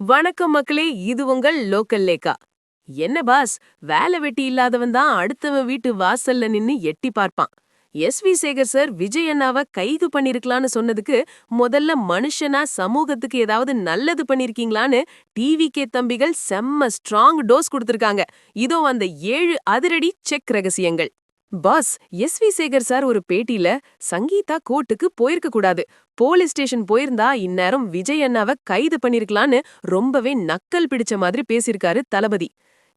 வணக்கம் மக்களே, இது உங்கள் லோக்கல் லேக்கா. என்ன பாஸ், வேலை வெட்டி இல்லாதவன் தான் அடுத்தவன் வீட்டு வாசல்ல நின்னு எட்டி பார்ப்பான். எஸ்.வி. சேகர் சார் விஜய் அண்ணாவை கைது பண்ணிருக்கலான்னு சொன்னதுக்கு முதல்ல மனுஷனா சமூகத்துக்கு ஏதாவது நல்லது பண்ணிருக்கீங்களான்னு டிவிகே தம்பிகள் செம்ம ஸ்ட்ராங் டோஸ் கொடுத்திருக்காங்க. இதோ அந்த 7 அதிரடி செக் ரகசியங்கள். Pass, SV. சேகர் சார் ஒரு பேட்டியில சங்கீதா கோர்ட்டுக்கு போயிருக்க கூடாது, போலீஸ் ஸ்டேஷன் போயிருந்தா இந்நேரம் விஜய் அண்ணாவை கைது பண்ணிருக்கலான்னு ரொம்பவே நக்கல் பிடிச்ச மாதிரி பேசியிருக்காரு தளபதி.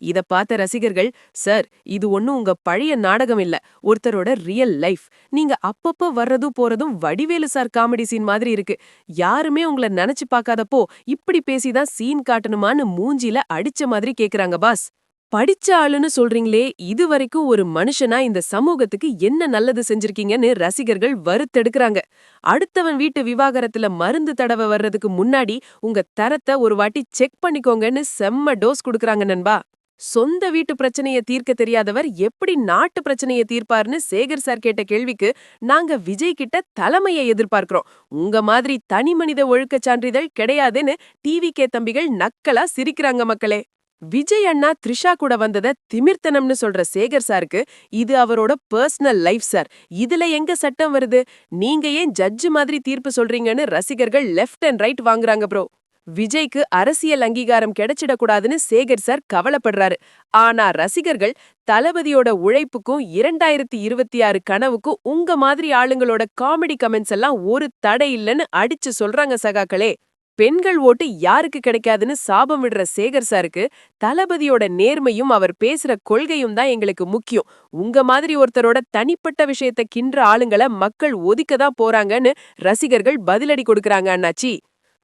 இத பார்த்த ரசிகர்கள், சார் இது ஒன்னும் உங்க பழைய நாடகம் இல்ல, ஒருத்தரோட ரியல் லைஃப். நீங்க அப்பப்ப வர்றதும் போறதும் வடிவேலு சார் காமெடி சீன் மாதிரி இருக்கு. யாருமே உங்கள நினைச்சு பார்க்காதப்போ இப்படி பேசிதான் சீன் காட்டணுமான்னு மூஞ்சில அடிச்ச மாதிரி கேக்குறாங்க பாஸ். படிச்ச ஆளுன்னு சொல்றீங்களே, இது வரைக்கும் ஒரு மனுஷனா இந்த சமூகத்துக்கு என்ன நல்லது செஞ்சிருக்கீங்கன்னு ரசிகர்கள் வறுத்தெடுக்கறாங்க. அடுத்தவன் வீட்டு விவாகரத்துல மருந்து தடவை வர்றதுக்கு முன்னாடி உங்க தரத்தை ஒரு வாட்டி செக் பண்ணிக்கோங்கன்னு செம்ம டோஸ் குடுக்கறாங்க நண்பா. சொந்த வீட்டு பிரச்சனைய தீர்க்க தெரியாதவர் எப்படி நாட்டு பிரச்சனைய தீர்ப்பார்னு சேகர் சார் கேட்ட கேள்விக்கு நாங்க விஜய் கிட்ட தலைமையை எதிர்பார்க்கிறோம், உங்க மாதிரி தனி மனித ஒழுக்க சான்றிதழ் கிடையாதுன்னு டிவிகே தம்பிகள் நக்கலா சிரிக்கிறாங்க மக்களே. விஜய் அண்ணா த்ரிஷா கூட வந்தத திமிர்த்தனம்னு சொல்ற சேகர் சாருக்கு இது அவரோட பர்சனல் லைஃப் சார், இதுல எங்க சட்டம் வருது, நீங்க ஏன் ஜட்ஜு மாதிரி தீர்ப்பு சொல்றீங்கன்னு ரசிகர்கள் லெஃப்ட் அண்ட் ரைட் வாங்குறாங்க ப்ரோ. விஜய்க்கு அரசியல் அங்கீகாரம் கிடைச்சிடக்கூடாதுன்னு சேகர் சார் கவலைப்படுறாரு. ஆனா ரசிகர்கள் தளபதியோட உழைப்புக்கும் 2026 கனவுக்கும் உங்க மாதிரி ஆளுங்களோட காமெடி கமெண்ட்ஸ் எல்லாம் ஒரு தடை இல்லைன்னு அடிச்சு சொல்றாங்க சகாக்களே. பெண்கள் ஓட்டு யாருக்கு கிடைக்காதுன்னு சாபம் விடுற சேகர் சாருக்கு தளபதியோட நேர்மையும் அவர் பேசுற கொள்கையும் தான் எங்களுக்கு முக்கியம். உங்க மாதிரி ஒருத்தரோட தனிப்பட்ட விஷயத்த கின்ற ஆளுங்களை மக்கள் ஒதுக்கதான் போறாங்கன்னு ரசிகர்கள் பதிலடி கொடுக்கறாங்க அண்ணாச்சி.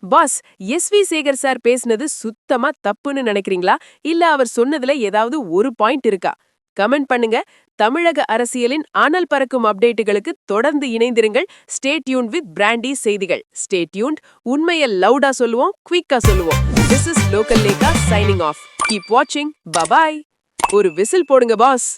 Pass, SV. சேகர் சார் பேசுனது சுத்தமா தப்புன்னு நினைக்கிறீங்களா, இல்ல அவர் சொன்னதுல ஏதாவது ஒரு பாயிண்ட் இருக்கா? கமெண்ட் பண்ணுங்க. தமிழக அரசியலின் அனல் பறக்கும் அப்டேட்டுகளுக்கு தொடர்ந்து இணைந்திருங்கள். ஸ்டே டியூன்ட் வித் பிராண்டி செய்திகள். Stay tuned. உண்மையை லவுடா சொல்லுவோம், குவிக்கா சொல்லுவோம். This is local Lekha signing off. Keep வாட்சிங். பபாய். ஒரு விசில் போடுங்க பாஸ்.